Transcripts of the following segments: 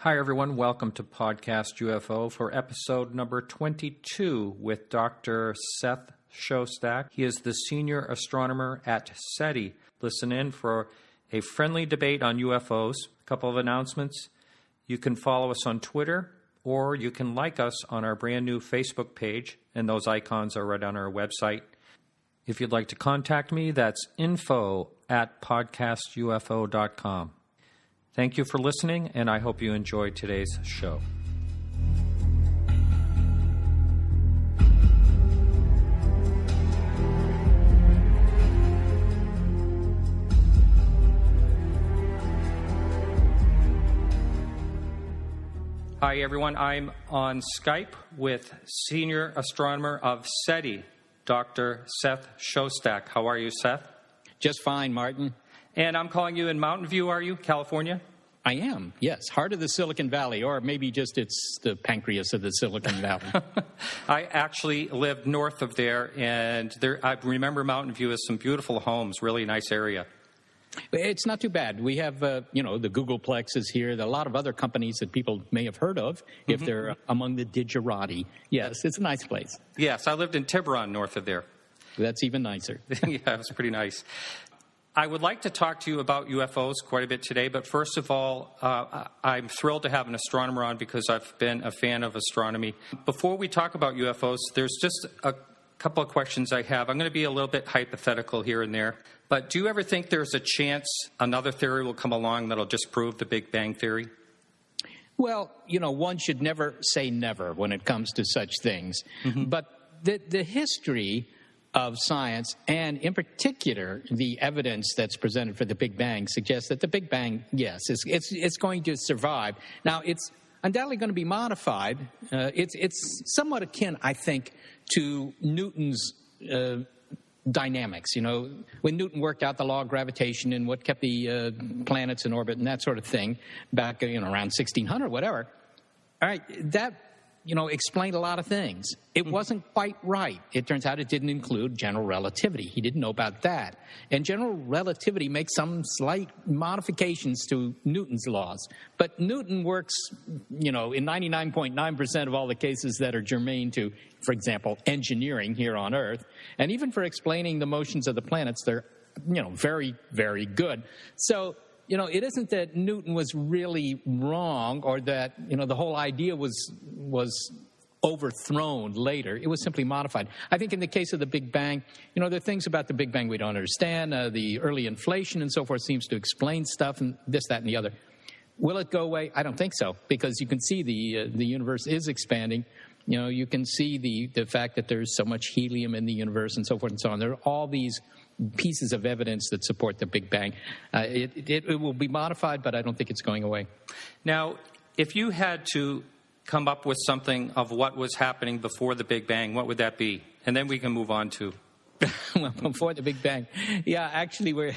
Hi, everyone. Welcome to Podcast UFO for episode number 22 with Dr. Seth Shostak. He is the senior astronomer at SETI. Listen in for a friendly debate on UFOs. A couple of announcements. You can follow us on Twitter, or you can like us on our brand new Facebook page, and those icons are right on our website. If you'd like to contact me, that's info@podcastufo.com. Thank you for listening, and I hope you enjoyed today's show. Hi, everyone. I'm on Skype with senior astronomer of SETI, Dr. Seth Shostak. How are you, Seth? Just fine, Martin. And I'm calling you in Mountain View, are you, California? I am, yes. Heart of the Silicon Valley, or maybe just it's the pancreas of the Silicon Valley. I actually lived north of there, and I remember Mountain View as some beautiful homes, really nice area. It's not too bad. We have, the Googleplex is here. There are a lot of other companies that people may have heard of if they're among the digerati. Yes, it's a nice place. Yes, I lived in Tiburon north of there. That's even nicer. Yeah, it was pretty nice. I would like to talk to you about UFOs quite a bit today, but first of all, I'm thrilled to have an astronomer on because I've been a fan of astronomy. Before we talk about UFOs, there's just a couple of questions I have. I'm going to be a little bit hypothetical here and there, but do you ever think there's a chance another theory will come along that'll just prove the Big Bang Theory? Well, one should never say never when it comes to such things. But the history of science, and in particular, the evidence that's presented for the Big Bang suggests that the Big Bang, yes, it's going to survive. Now, it's undoubtedly going to be modified. It's somewhat akin, I think, to Newton's dynamics. When Newton worked out the law of gravitation and what kept the planets in orbit and that sort of thing back, around 1600, whatever. All right, that explained a lot of things. It wasn't quite right. It turns out it didn't include general relativity. He didn't know about that. And general relativity makes some slight modifications to Newton's laws. But Newton works, in 99.9% of all the cases that are germane to, for example, engineering here on Earth. And even for explaining the motions of the planets, they're, very, very good. So, it isn't that Newton was really wrong or that, the whole idea was overthrown later. It was simply modified. I think in the case of the Big Bang, there are things about the Big Bang we don't understand. The early inflation and so forth seems to explain stuff and this, that, and the other. Will it go away? I don't think so, because you can see the universe is expanding. You can see the fact that there's so much helium in the universe and so forth and so on. There are all these pieces of evidence that support the Big Bang. It will be modified, but I don't think it's going away. Now, if you had to come up with something of what was happening before the Big Bang, what would that be? And then we can move on to... Well, before the Big Bang. Yeah, actually, we're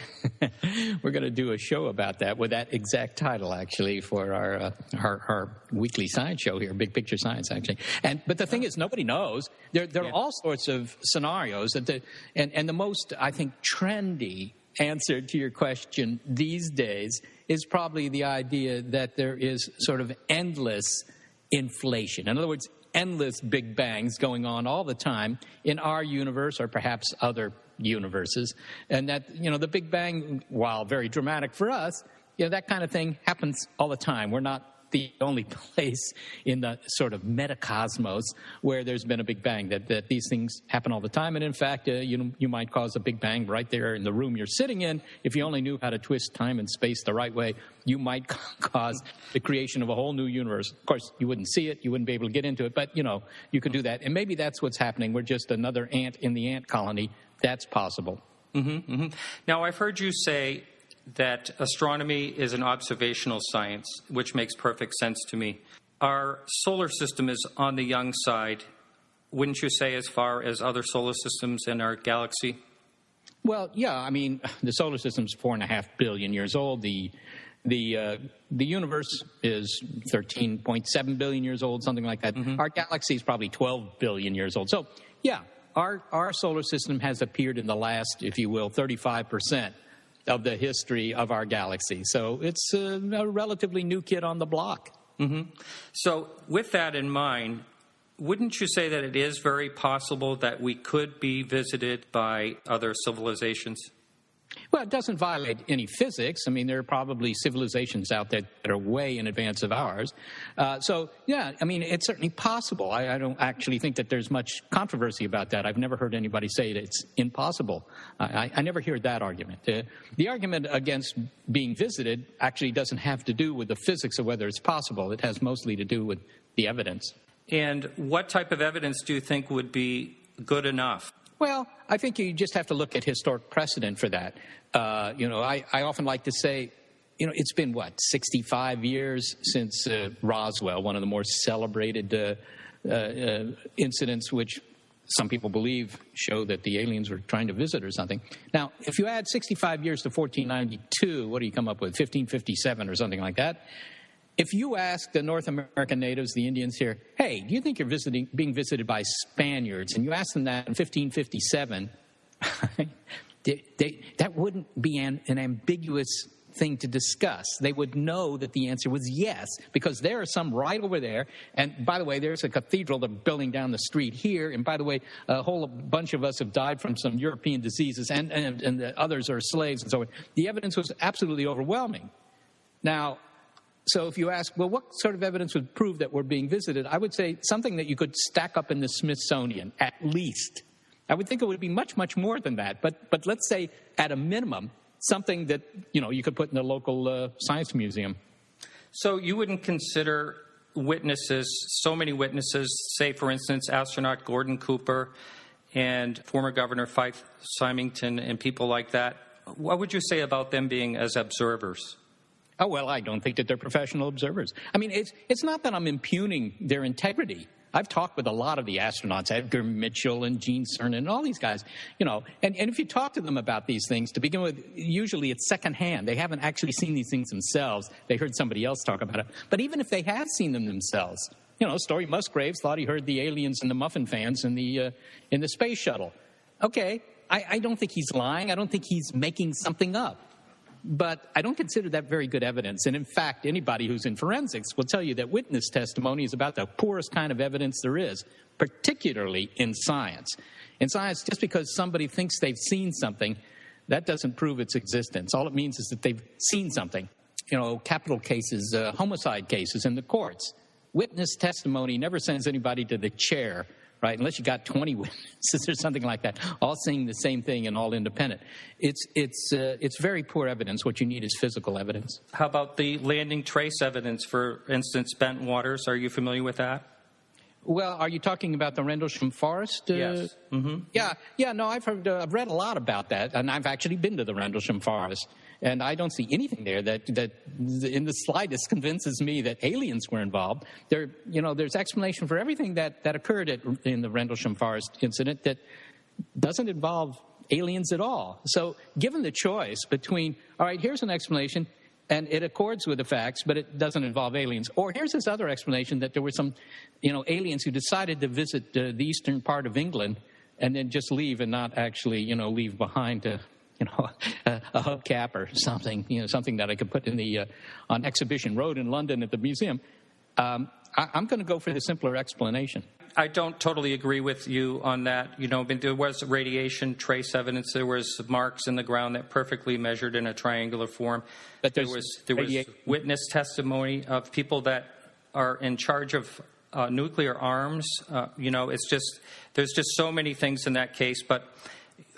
going to do a show about that with that exact title, actually, for our weekly science show here, Big Picture Science, actually. But the thing is, nobody knows. There are all sorts of scenarios. And the most, I think, trendy answer to your question these days is probably the idea that there is sort of endless inflation. In other words, endless Big Bangs going on all the time in our universe or perhaps other universes. And that, the Big Bang, while very dramatic for us, that kind of thing happens all the time. We're not the only place in the sort of metacosmos where there's been a Big Bang, that these things happen all the time. And in fact, you might cause a Big Bang right there in the room you're sitting in. If you only knew how to twist time and space the right way, you might cause the creation of a whole new universe. Of course, you wouldn't see it. You wouldn't be able to get into it. But, you could do that. And maybe that's what's happening. We're just another ant in the ant colony. That's possible. Now, I've heard you say that astronomy is an observational science, which makes perfect sense to me. Our solar system is on the young side, wouldn't you say, as far as other solar systems in our galaxy? Well, yeah. I mean, the solar system's 4.5 billion years old. The universe is 13.7 billion years old, something like that. Our galaxy is probably 12 billion years old. So, yeah, our solar system has appeared in the last, if you will, 35% of the history of our galaxy. So it's a relatively new kid on the block. So with that in mind, wouldn't you say that it is very possible that we could be visited by other civilizations? Well, it doesn't violate any physics. I mean, there are probably civilizations out there that are way in advance of ours. Yeah, I mean, it's certainly possible. I don't actually think that there's much controversy about that. I've never heard anybody say that it's impossible. I never hear that argument. The argument against being visited actually doesn't have to do with the physics of whether it's possible. It has mostly to do with the evidence. And what type of evidence do you think would be good enough? Well, I think you just have to look at historic precedent for that. I often like to say, it's been, 65 years since Roswell, one of the more celebrated incidents which some people believe show that the aliens were trying to visit or something. Now, if you add 65 years to 1492, what do you come up with, 1557 or something like that? If you ask the North American natives, the Indians here, hey, do you think you're being visited by Spaniards? And you ask them that in 1557, that wouldn't be an ambiguous thing to discuss. They would know that the answer was yes, because there are some right over there. And by the way, there's a cathedral they're building down the street here. And by the way, a whole bunch of us have died from some European diseases, and the others are slaves and so on. The evidence was absolutely overwhelming. Now, so if you ask, well, what sort of evidence would prove that we're being visited? I would say something that you could stack up in the Smithsonian, at least. I would think it would be much, much more than that. But let's say, at a minimum, something that, you could put in the local science museum. So you wouldn't consider so many witnesses, say, for instance, astronaut Gordon Cooper and former Governor Fife Symington and people like that. What would you say about them being as observers? Oh, well, I don't think that they're professional observers. I mean, it's not that I'm impugning their integrity. I've talked with a lot of the astronauts, Edgar Mitchell and Gene Cernan and all these guys, and if you talk to them about these things, to begin with, usually it's secondhand. They haven't actually seen these things themselves. They heard somebody else talk about it. But even if they have seen them themselves, Story Musgraves thought he heard the aliens and the muffin fans in the space shuttle. Okay, I don't think he's lying. I don't think he's making something up. But I don't consider that very good evidence. And in fact, anybody who's in forensics will tell you that witness testimony is about the poorest kind of evidence there is, particularly in science. In science, just because somebody thinks they've seen something, that doesn't prove its existence. All it means is that they've seen something. Capital cases, homicide cases in the courts. Witness testimony never sends anybody to the chair, right? Unless you got 20 witnesses or something like that, all saying the same thing and all independent. It's very poor evidence. What you need is physical evidence. How about the landing trace evidence, for instance, bent waters? Are you familiar with that? Well, are you talking about the Rendlesham Forest? Yes. Mm-hmm. Yeah. No, I've read a lot about that, and I've actually been to the Rendlesham Forest. And I don't see anything there that in the slightest convinces me that aliens were involved. There's explanation for everything that occurred in the Rendlesham Forest incident that doesn't involve aliens at all. So given the choice between, all right, here's an explanation, and it accords with the facts, but it doesn't involve aliens. Or here's this other explanation that there were some, aliens who decided to visit the eastern part of England and then just leave and not actually, leave behind a hubcap or something, something that I could put in on Exhibition Road in London at the museum. I'm going to go for the simpler explanation. I don't totally agree with you on that. There was radiation trace evidence. There was marks in the ground that perfectly measured in a triangular form. But there was witness testimony of people that are in charge of nuclear arms. There's just so many things in that case. But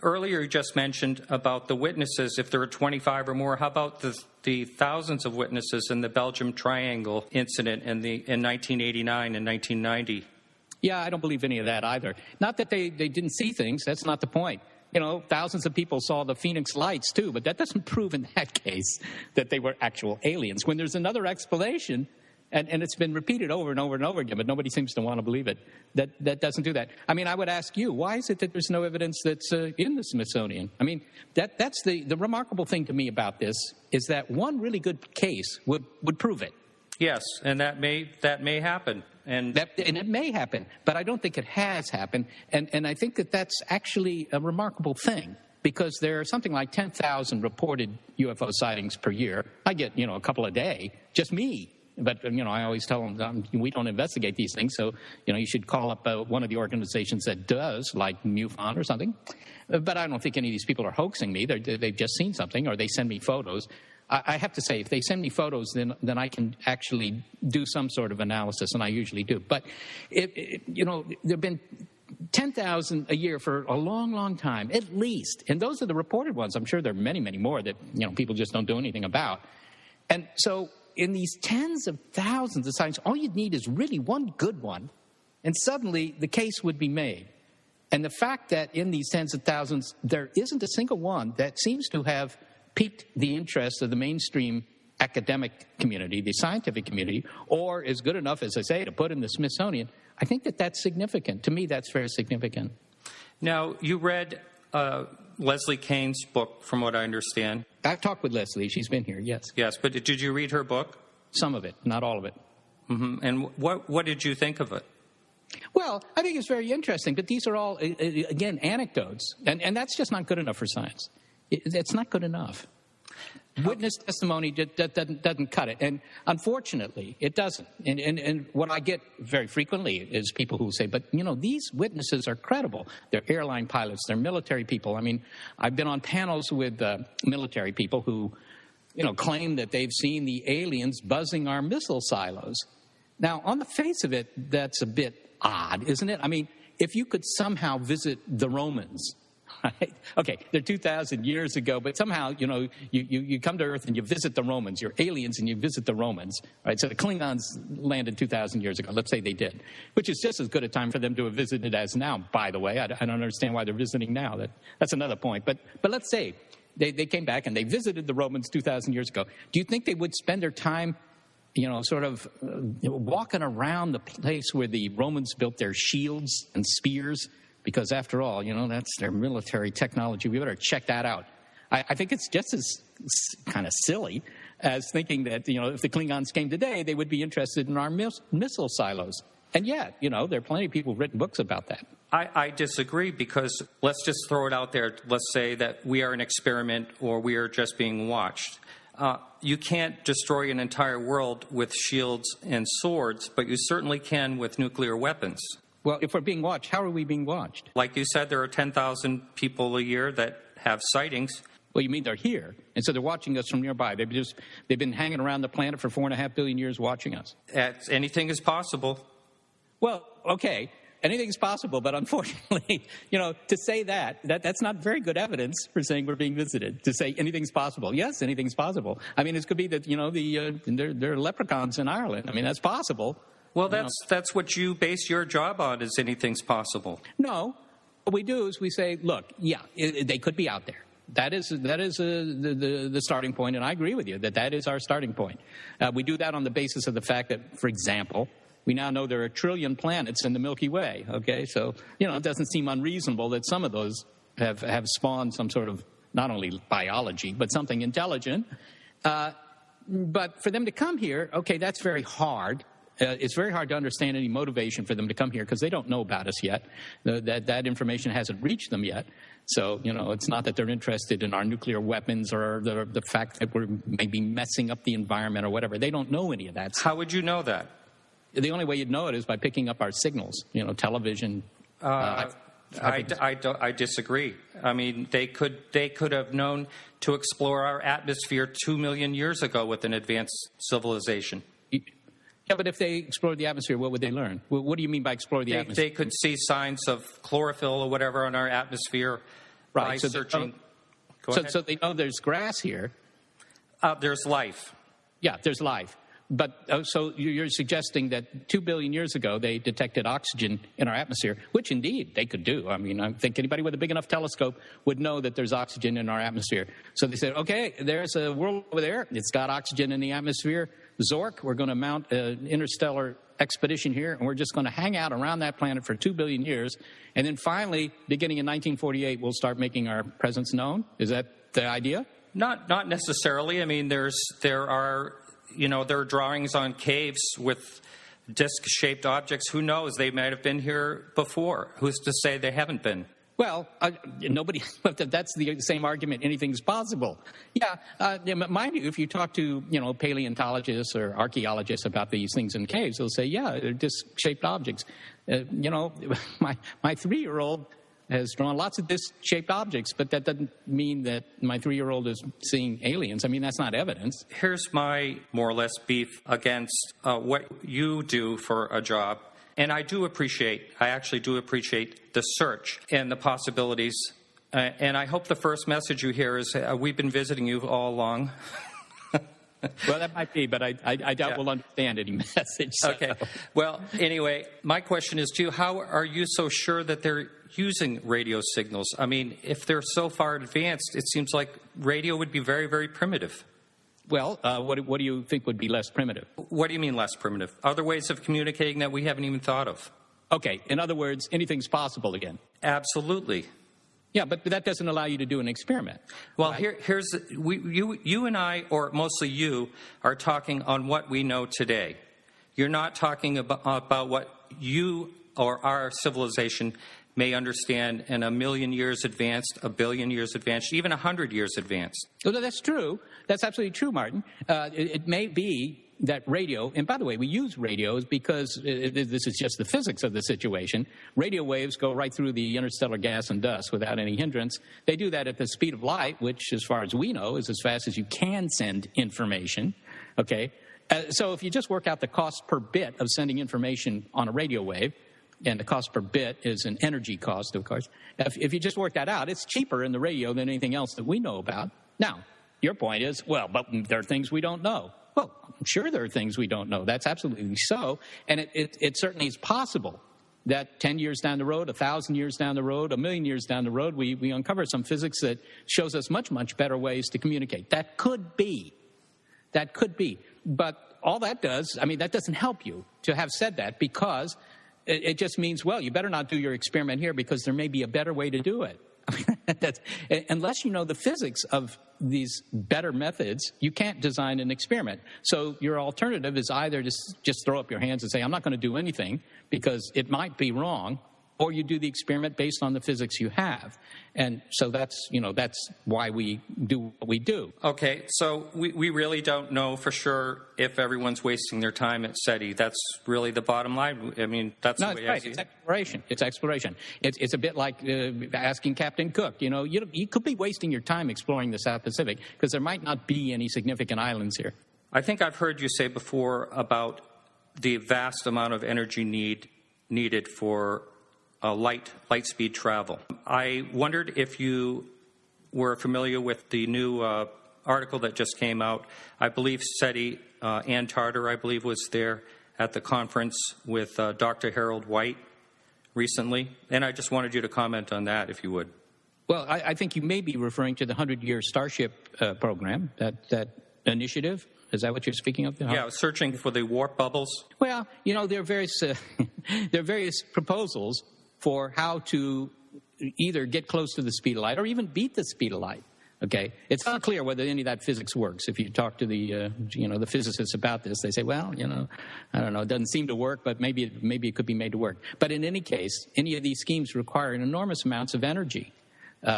earlier you just mentioned about the witnesses, if there are 25 or more. How about the thousands of witnesses in the Belgium Triangle incident in 1989 and 1990? Yeah, I don't believe any of that either. Not that they didn't see things. That's not the point. Thousands of people saw the Phoenix lights too, but that doesn't prove in that case that they were actual aliens. When there's another explanation, and it's been repeated over and over and over again, but nobody seems to want to believe it, that doesn't do that. I mean, I would ask you, why is it that there's no evidence that's in the Smithsonian? I mean, that's the remarkable thing to me about this, is that one really good case would prove it. Yes, and that may happen. And it may happen, but I don't think it has happened. And I think that's actually a remarkable thing, because there are something like 10,000 reported UFO sightings per year. I get, a couple a day, just me. But, I always tell them, we don't investigate these things, so, you should call up one of the organizations that does, like MUFON or something. But I don't think any of these people are hoaxing me. They've just seen something, or they send me photos. I have to say, if they send me photos, then I can actually do some sort of analysis, and I usually do. But, there have been 10,000 a year for a long, long time, at least. And those are the reported ones. I'm sure there are many, many more that, people just don't do anything about. And so in these tens of thousands of sightings, all you'd need is really one good one, and suddenly the case would be made. And the fact that in these tens of thousands, there isn't a single one that seems to have piqued the interest of the mainstream academic community, the scientific community, or is good enough, as I say, to put in the Smithsonian, I think that's significant. To me, that's very significant. Now, you read Leslie Kean's book, from what I understand. I've talked with Leslie. She's been here, yes. Yes, but did you read her book? Some of it, not all of it. Mm-hmm. And what did you think of it? Well, I think it's very interesting, but these are all, again, anecdotes, and that's just not good enough for science. It's not good enough. Witness testimony doesn't cut it, and unfortunately, it doesn't. And what I get very frequently is people who say, but, these witnesses are credible. They're airline pilots. They're military people. I mean, I've been on panels with military people who, claim that they've seen the aliens buzzing our missile silos. Now, on the face of it, that's a bit odd, isn't it? I mean, if you could somehow visit the Romans, right? Okay, they're 2,000 years ago, but somehow, you come to Earth and you visit the Romans. You're aliens and you visit the Romans, right? So the Klingons landed 2,000 years ago. Let's say they did, which is just as good a time for them to have visited as now, by the way. I don't understand why they're visiting now. That's another point. But let's say they came back and they visited the Romans 2,000 years ago. Do you think they would spend their time walking around the place where the Romans built their shields and spears? Because after all, that's their military technology. We better check that out. I think it's just as kind of silly as thinking that, if the Klingons came today, they would be interested in our missile silos. And yet, there are plenty of people who've written books about that. I disagree, because let's just throw it out there. Let's say that we are an experiment or we are just being watched. You can't destroy an entire world with shields and swords, but you certainly can with nuclear weapons. Well, if we're being watched, how are we being watched? Like you said, there are 10,000 people a year that have sightings. Well, you mean they're here, and so they're watching us from nearby. They've been hanging around the planet for 4.5 billion years watching us. Anything is possible. Well, okay, anything is possible, but unfortunately, to say that's not very good evidence for saying we're being visited. To say anything's possible. Yes, anything's possible. I mean, it could be that, there are leprechauns in Ireland. I mean, that's possible. Well, that's what you base your job on, is anything's possible. No. What we do is we say, look, they could be out there. That is the starting point, and I agree with you that is our starting point. We do that on the basis of the fact that, for example, we now know there are 1 trillion planets in the Milky Way, okay? So, it doesn't seem unreasonable that some of those have spawned some sort of, not only biology, but something intelligent. But for them to come here, okay, that's very hard. It's very hard to understand any motivation for them to come here because they don't know about us yet. That information hasn't reached them yet. So, it's not that they're interested in our nuclear weapons or the fact that we're maybe messing up the environment or whatever. They don't know any of that. How would you know that? The only way you'd know it is by picking up our signals, television. I disagree. I mean, they could have known to explore our atmosphere 2 million years ago with an advanced civilization. Yeah, but if they explored the atmosphere, what would they learn? What do you mean by explore the atmosphere? They could see signs of chlorophyll or whatever on our atmosphere by searching. So they know there's grass here. There's life. Yeah, there's life. But so you're suggesting that 2 billion years ago they detected oxygen in our atmosphere, which indeed they could do. I mean, I think anybody with a big enough telescope would know that there's oxygen in our atmosphere. So they said, okay, there's a world over there. It's got oxygen in the atmosphere. Zork, we're going to mount an interstellar expedition here, and we're just going to hang out around that planet for 2 billion years. And then finally, beginning in 1948, we'll start making our presence known. Is that the idea? Not necessarily. I mean, there are drawings on caves with disc-shaped objects. Who knows? They might have been here before. Who's to say they haven't been? Well, nobody. That's the same argument. Anything's possible. Yeah, mind you, if you talk to paleontologists or archaeologists about these things in caves, they'll say, yeah, they're disc-shaped objects. My 3-year-old has drawn lots of disc-shaped objects, but that doesn't mean that my 3-year-old is seeing aliens. I mean, that's not evidence. Here's my more or less beef against what you do for a job. And I actually do appreciate the search and the possibilities. And I hope the first message you hear is, we've been visiting you all along. Well, that might be, but I doubt we'll understand any message. So. Okay. Well, anyway, my question is to you, how are you so sure that they're using radio signals? I mean, if they're so far advanced, it seems like radio would be very, very primitive. Well, what do you think would be less primitive? What do you mean less primitive? Other ways of communicating that we haven't even thought of. Okay. In other words, anything's possible again. Absolutely. Yeah, but that doesn't allow you to do an experiment. Well, right? You and I, or mostly you, are talking on what we know today. You're not talking about what you or our civilization may understand in 1,000,000 years advanced, 1,000,000,000 years advanced, even 100 years advanced. Well, that's true. That's absolutely true, Martin. It may be that radio, and by the way, we use radios because this is just the physics of the situation. Radio waves go right through the interstellar gas and dust without any hindrance. They do that at the speed of light, which, as far as we know, is as fast as you can send information. Okay? So if you just work out the cost per bit of sending information on a radio wave, and the cost per bit is an energy cost, of course. If you just work that out, it's cheaper in the radio than anything else that we know about. Now, your point is, well, but there are things we don't know. Well, I'm sure there are things we don't know. That's absolutely so. And it certainly is possible that 10 years down the road, 1,000 years down the road, 1,000,000 years down the road, we uncover some physics that shows us much, much better ways to communicate. That could be. That could be. But all that does, I mean, that doesn't help you to have said that, because it just means, well, you better not do your experiment here because there may be a better way to do it. Unless you know the physics of these better methods, you can't design an experiment. So your alternative is either to just throw up your hands and say, I'm not going to do anything because it might be wrong, or you do the experiment based on the physics you have. And so that's why we do what we do. Okay, so we really don't know for sure if everyone's wasting their time at SETI. That's really the bottom line. I mean, that's no, the way right. I see it. It's exploration. It's a bit like asking Captain Cook. You could be wasting your time exploring the South Pacific because there might not be any significant islands here. I think I've heard you say before about the vast amount of energy needed for light speed travel. I wondered if you were familiar with the new article that just came out. I believe SETI, Ann Tarter, I believe, was there at the conference with Dr. Harold White recently. And I just wanted you to comment on that, if you would. Well, I think you may be referring to the 100-year Starship program, that initiative. Is that what you're speaking of? Yeah, searching for the warp bubbles. Well, there are various proposals for how to either get close to the speed of light or even beat the speed of light. Okay, it's not clear whether any of that physics works. If you talk to the physicists about this, they say, well, I don't know, it doesn't seem to work, but maybe it could be made to work. But in any case, any of these schemes require enormous amounts of energy.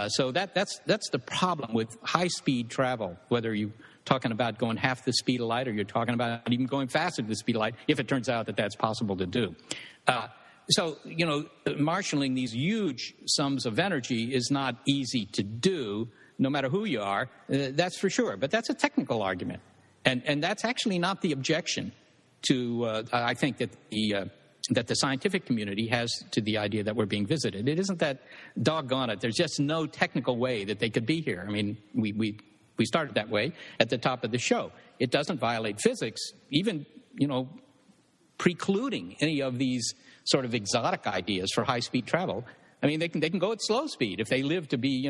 So that's the problem with high-speed travel, whether you're talking about going half the speed of light or you're talking about even going faster than the speed of light, if it turns out that that's possible to do. So, marshaling these huge sums of energy is not easy to do, no matter who you are, that's for sure. But that's a technical argument. And that's actually not the objection to, I think, that the scientific community has to the idea that we're being visited. It isn't that, doggone it, there's just no technical way that they could be here. I mean, we started that way at the top of the show. It doesn't violate physics, even, precluding any of these sort of exotic ideas for high-speed travel. I mean, they can go at slow speed. If they live to be,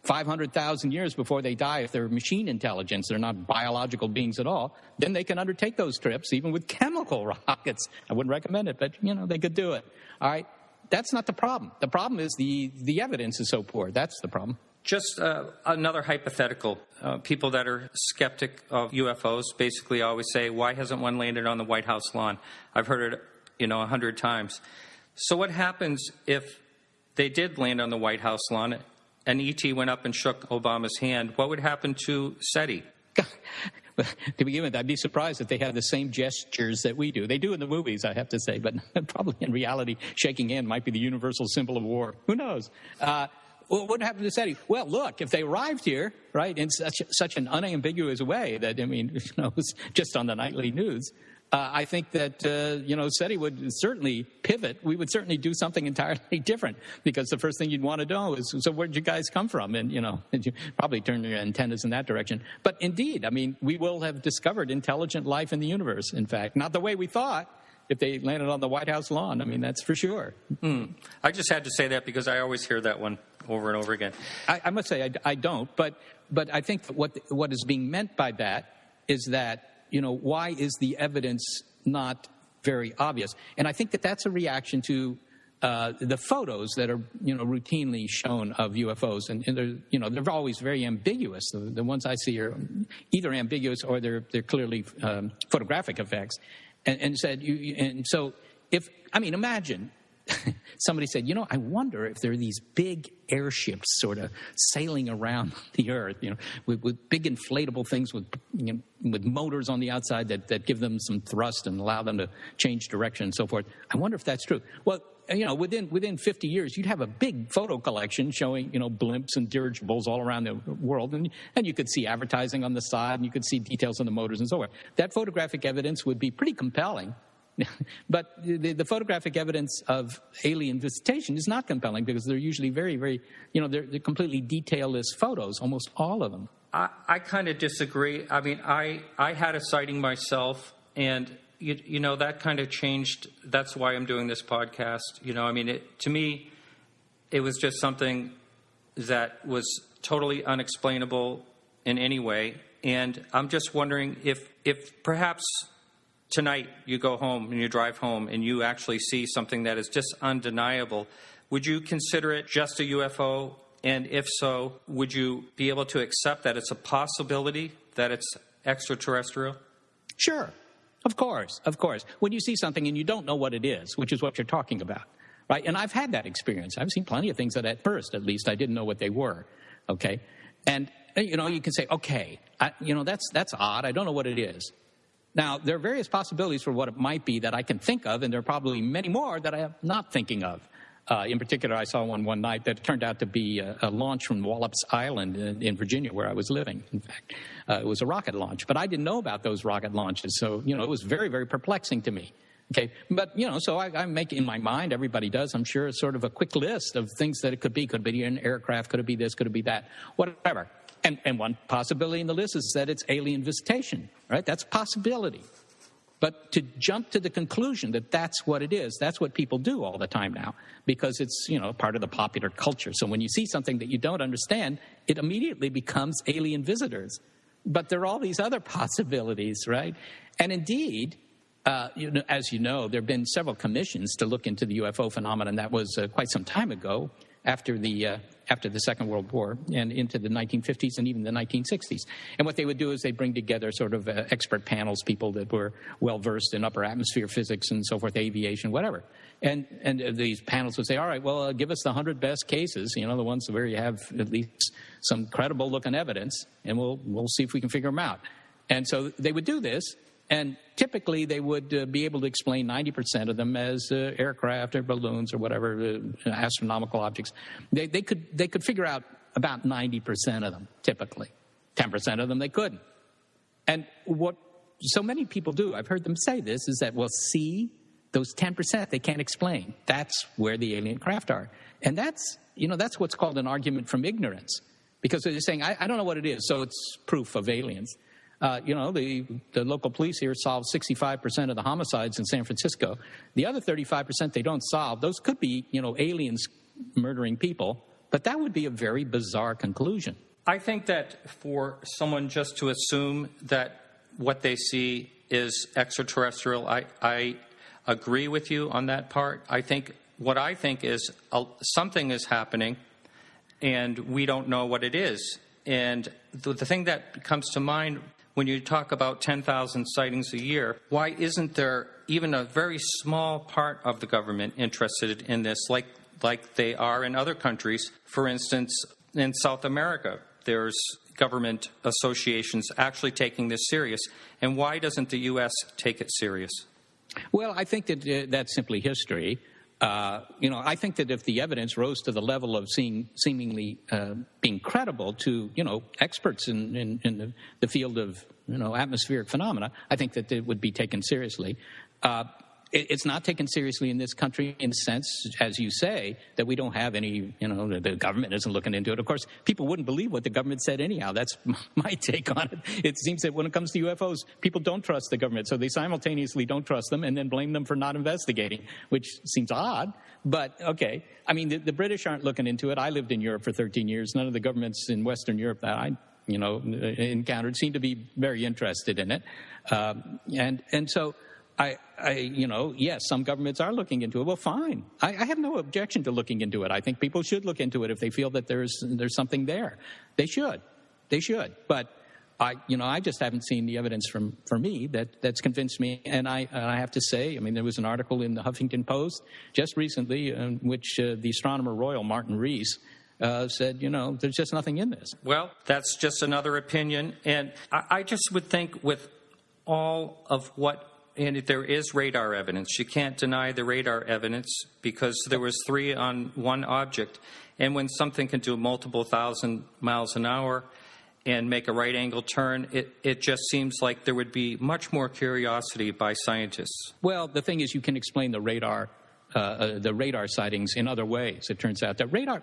500,000 years before they die, if they're machine intelligence, they're not biological beings at all, then they can undertake those trips, even with chemical rockets. I wouldn't recommend it, but, they could do it. All right? That's not the problem. The problem is the evidence is so poor. That's the problem. Just another hypothetical. People that are skeptic of UFOs basically always say, why hasn't one landed on the White House lawn? I've heard it 100 times. So what happens if they did land on the White House lawn and E.T. went up and shook Obama's hand, what would happen to SETI? To begin with, I'd be surprised if they had the same gestures that we do. They do in the movies, I have to say, but probably in reality, shaking hand might be the universal symbol of war. Who knows? What would happen to SETI? Well, look, if they arrived here, right, in such an unambiguous way that, I mean, it was just on the nightly news, I think that, SETI would certainly pivot. We would certainly do something entirely different, because the first thing you'd want to know is, so where'd you guys come from? And, you probably turn your antennas in that direction. But indeed, I mean, we will have discovered intelligent life in the universe, in fact. Not the way we thought if they landed on the White House lawn. I mean, that's for sure. I just had to say that because I always hear that one over and over again. I must say I don't, but I think that what is being meant by that is that, why is the evidence not very obvious? And I think that that's a reaction to the photos that are, routinely shown of UFOs. And they're always very ambiguous. The ones I see are either ambiguous or they're clearly photographic effects. And so imagine somebody said, I wonder if there are these big airships sort of sailing around the Earth, with big inflatable things with motors on the outside that give them some thrust and allow them to change direction and so forth. I wonder if that's true. Well, within 50 years, you'd have a big photo collection showing, blimps and dirigibles all around the world. And you could see advertising on the side, and you could see details on the motors and so forth. That photographic evidence would be pretty compelling. But the photographic evidence of alien visitation is not compelling, because they're usually very, very, they're completely detailless photos, almost all of them. I kind of disagree. I mean, I had a sighting myself, and, that kind of changed. That's why I'm doing this podcast. To me, it was just something that was totally unexplainable in any way. And I'm just wondering if perhaps tonight you go home and you drive home and you actually see something that is just undeniable, would you consider it just a UFO? And if so, would you be able to accept that it's a possibility that it's extraterrestrial? Sure. Of course. When you see something and you don't know what it is, which is what you're talking about, right? And I've had that experience. I've seen plenty of things that at first, at least, I didn't know what they were, okay? And, you can say, okay, that's odd. I don't know what it is. Now, there are various possibilities for what it might be that I can think of, and there are probably many more that I am not thinking of. In particular, I saw one night that turned out to be a launch from Wallops Island in Virginia, where I was living. In fact, it was a rocket launch. But I didn't know about those rocket launches, so, it was very, very perplexing to me. Okay, but, so I make in my mind, everybody does, I'm sure, sort of a quick list of things that it could be. Could it be an aircraft? Could it be this? Could it be that? Whatever. And one possibility in the list is that it's alien visitation, right? That's a possibility. But to jump to the conclusion that that's what it is, that's what people do all the time now, because it's, part of the popular culture. So when you see something that you don't understand, it immediately becomes alien visitors. But there are all these other possibilities, right? And indeed, as you know, there have been several commissions to look into the UFO phenomenon. That was quite some time ago, after the Second World War and into the 1950s and even the 1960s. And what they would do is they'd bring together sort of expert panels, people that were well-versed in upper atmosphere physics and so forth, aviation, whatever. And these panels would say, all right, well, give us the 100 best cases, the ones where you have at least some credible-looking evidence, and we'll see if we can figure them out. And so they would do this. And typically, they would be able to explain 90% of them as aircraft or balloons or whatever, astronomical objects. They could figure out about 90% of them, typically. 10% of them they couldn't. And what so many people do, I've heard them say this, is that, well, see, those 10% they can't explain. That's where the alien craft are. And that's what's called an argument from ignorance. Because they're saying, I don't know what it is, so it's proof of aliens. The local police here solve 65% of the homicides in San Francisco. The other 35% they don't solve. Those could be, aliens murdering people, but that would be a very bizarre conclusion. I think that for someone just to assume that what they see is extraterrestrial, I agree with you on that part. I think is something is happening, and we don't know what it is. And the thing that comes to mind when you talk about 10,000 sightings a year, why isn't there even a very small part of the government interested in this, like like they are in other countries. For instance, in South America, there's government associations actually taking this serious. And why doesn't the U.S. take it serious? Well, I think that that's simply history. I think that if the evidence rose to the level of seemingly being credible to, experts in the field of, atmospheric phenomena, I think that it would be taken seriously. It's not taken seriously in this country in the sense, as you say, that we don't have any, the government isn't looking into it. Of course, people wouldn't believe what the government said anyhow. That's my take on it. It seems that when it comes to UFOs, people don't trust the government. So they simultaneously don't trust them and then blame them for not investigating, which seems odd. But, okay. I mean, the British aren't looking into it. I lived in Europe for 13 years. None of the governments in Western Europe that I encountered seemed to be very interested in it. And so yes, some governments are looking into it. Well, fine. I have no objection to looking into it. I think people should look into it if they feel that there's something there. They should. But I just haven't seen the evidence for me that's convinced me. And I have to say, there was an article in the Huffington Post just recently in which the astronomer royal Martin Rees said, there's just nothing in this. Well, that's just another opinion. And I just would think with all of what, and there is radar evidence. You can't deny the radar evidence because there was 3 on one object. And when something can do multiple thousand miles an hour and make a right-angle turn, it just seems like there would be much more curiosity by scientists. Well, the thing is you can explain the radar sightings in other ways. It turns out that radar,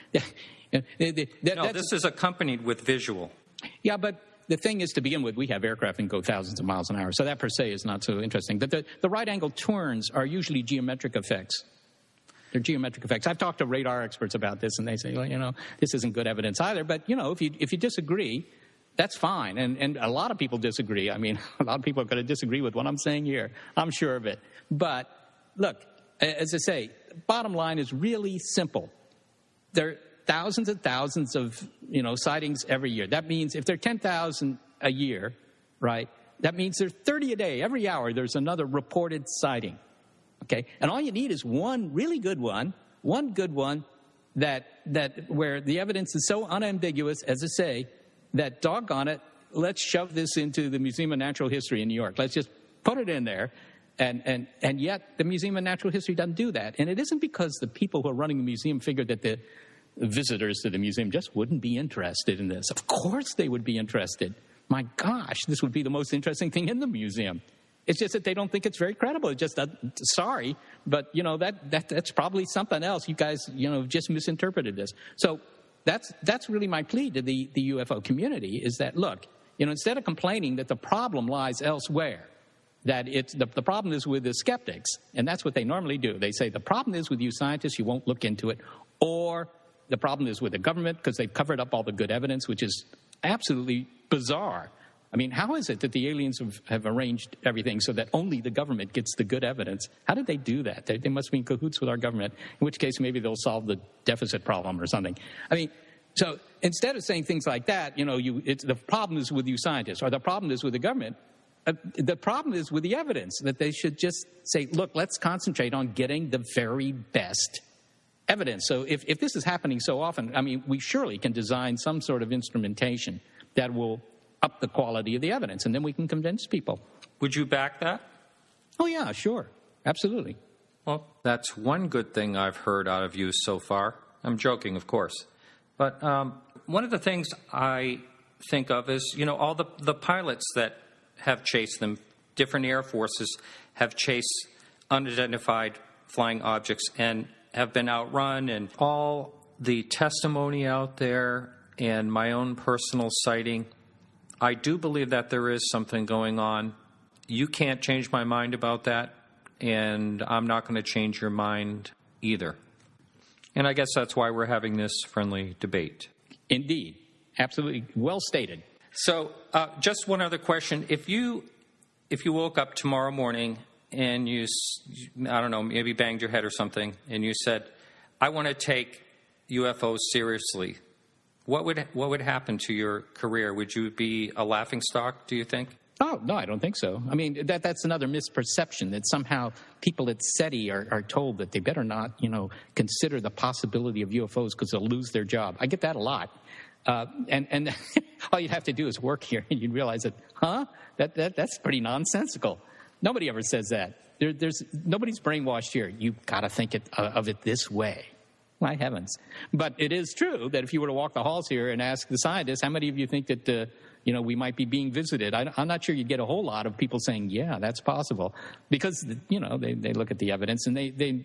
this is accompanied with visual. Yeah, but the thing is, to begin with, we have aircraft that go thousands of miles an hour, so that per se is not so interesting. But the right-angle turns are usually geometric effects. They're geometric effects. I've talked to radar experts about this, and they say, well, this isn't good evidence either. But, if you disagree, that's fine. And a lot of people disagree. A lot of people are going to disagree with what I'm saying here. I'm sure of it. But, look, as I say, bottom line is really simple. There are thousands and thousands of, sightings every year. That means if there are 10,000 a year, right, that means there's 30 a day. Every hour there's another reported sighting, okay? And all you need is one really good one, that where the evidence is so unambiguous, as I say, that doggone it, let's shove this into the Museum of Natural History in New York. Let's just put it in there. And yet the Museum of Natural History doesn't do that. And it isn't because the people who are running the museum figured that the visitors to the museum just wouldn't be interested in this. Of course they would be interested. My gosh, this would be the most interesting thing in the museum. It's just that they don't think it's very credible. It's just, sorry, but, that's probably something else. You guys, just misinterpreted this. So that's really my plea to the UFO community is that, look, instead of complaining that the problem lies elsewhere, that the problem is with the skeptics, and that's what they normally do. They say the problem is with you scientists, you won't look into it, or the problem is with the government because they've covered up all the good evidence, which is absolutely bizarre. How is it that the aliens have arranged everything so that only the government gets the good evidence? How did they do that? They must be in cahoots with our government, in which case maybe they'll solve the deficit problem or something. So instead of saying things like that, the problem is with you scientists, or the problem is with the government, the problem is with the evidence, that they should just say, look, let's concentrate on getting the very best evidence. So if this is happening so often, we surely can design some sort of instrumentation that will up the quality of the evidence, and then we can convince people. Would you back that? Oh, yeah, sure. Absolutely. Well, that's one good thing I've heard out of you so far. I'm joking, of course. But one of the things I think of is, all the pilots that have chased them, different air forces have chased unidentified flying objects and have been outrun, and all the testimony out there and my own personal sighting, I do believe that there is something going on. You can't change my mind about that, and I'm not going to change your mind either. And I guess that's why we're having this friendly debate. Indeed. Absolutely. Well stated. So just one other question. If you woke up tomorrow morning and you, I don't know, maybe banged your head or something, and you said, I want to take UFOs seriously, what would happen to your career? Would you be a laughingstock, do you think? Oh, no, I don't think so. I mean, that's another misperception, that somehow people at SETI are told that they better not, consider the possibility of UFOs because they'll lose their job. I get that a lot. And all you'd have to do is work here, and you'd realize that, that's pretty nonsensical. Nobody ever says that. Nobody's brainwashed here. You've got to think of it this way. My heavens. But it is true that if you were to walk the halls here and ask the scientists, how many of you think that, we might be being visited? I'm not sure you'd get a whole lot of people saying, yeah, that's possible. Because, they look at the evidence and they've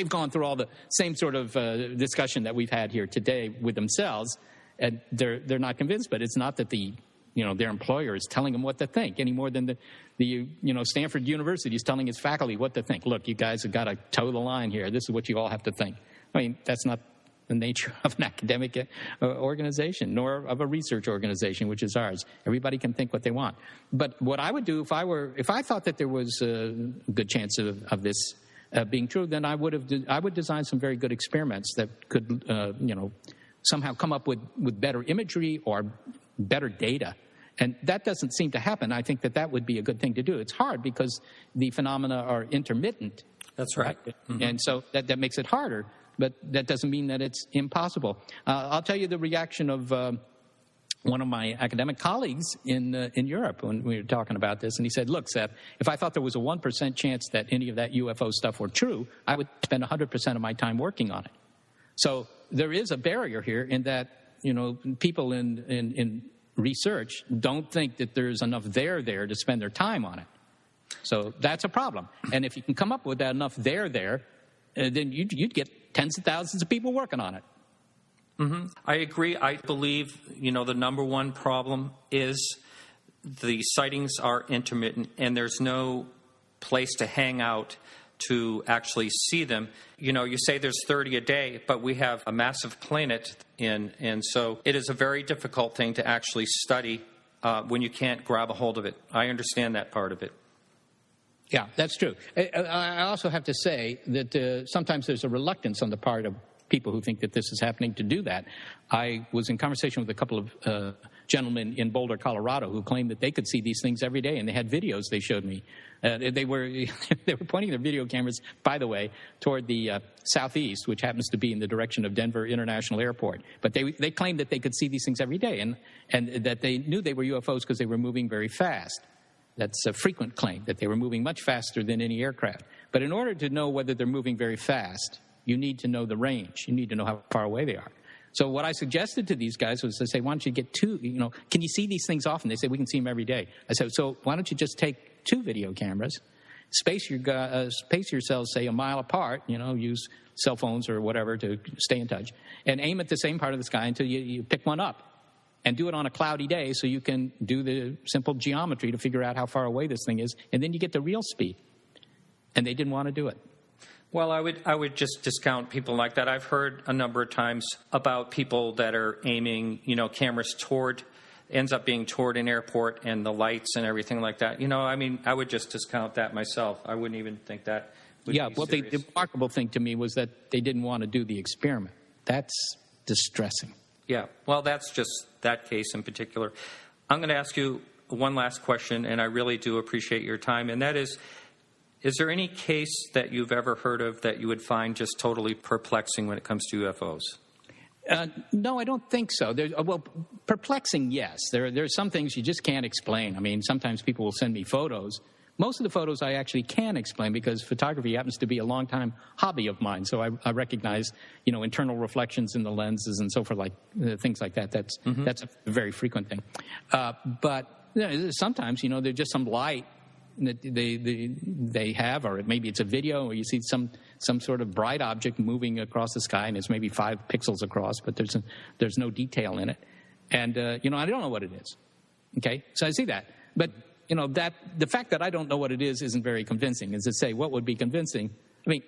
gone through all the same sort of discussion that we've had here today with themselves, and they're not convinced. But it's not that their employer is telling them what to think any more than the Stanford University is telling its faculty what to think. Look, you guys have got to toe the line here. This is what you all have to think. I mean, that's not the nature of an academic organization, nor of a research organization, which is ours. Everybody can think what they want. But what I would do if I thought that there was a good chance of this being true, then I would design some very good experiments that could somehow come up with better imagery or better data. And that doesn't seem to happen. I think that would be a good thing to do. It's hard because the phenomena are intermittent. That's right. Mm-hmm. And so that makes it harder, but that doesn't mean that it's impossible. I'll tell you the reaction of one of my academic colleagues in Europe when we were talking about this. And he said, look, Seth, if I thought there was a 1% chance that any of that UFO stuff were true, I would spend 100% of my time working on it. So there is a barrier here in that, people in research don't think that there's enough there to spend their time on it. So that's a problem. And if you can come up with that enough there, then you'd get tens of thousands of people working on it. Mm-hmm. I agree. I believe, the number one problem is the sightings are intermittent and there's no place to hang out to actually see them. You say there's 30 a day, but we have a massive planet and so it is a very difficult thing to actually study when you can't grab a hold of it. I understand that part of it. Yeah, that's true. I also have to say that sometimes there's a reluctance on the part of people who think that this is happening to do that. I was in conversation with a couple of gentlemen in Boulder, Colorado, who claimed that they could see these things every day, and they had videos they showed me. They were pointing their video cameras, by the way, toward the southeast, which happens to be in the direction of Denver International Airport. But they claimed that they could see these things every day, and that they knew they were UFOs because they were moving very fast. That's a frequent claim, that they were moving much faster than any aircraft. But in order to know whether they're moving very fast, you need to know the range. You need to know how far away they are. So what I suggested to these guys was to say, why don't you get two, can you see these things often? They say, we can see them every day. I said, so why don't you just take 2 video cameras, space yourselves, say, a mile apart, use cell phones or whatever to stay in touch, and aim at the same part of the sky until you pick one up. And do it on a cloudy day so you can do the simple geometry to figure out how far away this thing is, and then you get the real speed. And they didn't want to do it. Well, I would just discount people like that. I've heard a number of times about people that are aiming, cameras ends up being toward an airport and the lights and everything like that. I would just discount that myself. I wouldn't even think that would be serious. The remarkable thing to me was that they didn't want to do the experiment. That's distressing. Yeah, well, that's just that case in particular. I'm going to ask you one last question, and I really do appreciate your time, and that is there any case that you've ever heard of that you would find just totally perplexing when it comes to UFOs? No, I don't think so. Perplexing, yes. There are some things you just can't explain. I mean, sometimes people will send me photos. Most of the photos I actually can explain because photography happens to be a long-time hobby of mine. So I recognize, internal reflections in the lenses and so forth, things like that. That's a very frequent thing. But sometimes, there's just some light that they have, or maybe it's a video, or you see some sort of bright object moving across the sky, and it's maybe 5 pixels across, but there's no detail in it. And, I don't know what it is. Okay? So I see that. But that the fact that I don't know what it is isn't very convincing. As I say, what would be convincing? I mean,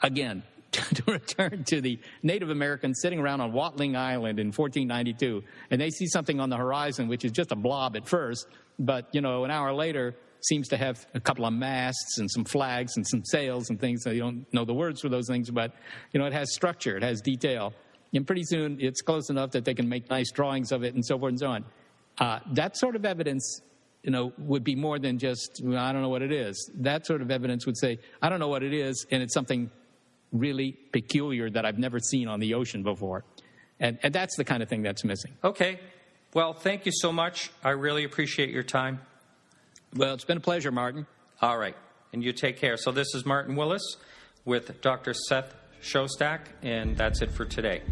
again, to return to the Native Americans sitting around on Watling Island in 1492, and they see something on the horizon which is just a blob at first, but, an hour later seems to have a couple of masts and some flags and some sails and things. So you don't know the words for those things, but, it has structure, it has detail. And pretty soon it's close enough that they can make nice drawings of it and so forth and so on. That sort of evidence, would be more than just, well, I don't know what it is. That sort of evidence would say, I don't know what it is, and it's something really peculiar that I've never seen on the ocean before. And that's the kind of thing that's missing. Okay. Well, thank you so much. I really appreciate your time. Well, it's been a pleasure, Martin. All right. And you take care. So this is Martin Willis with Dr. Seth Shostak, and that's it for today.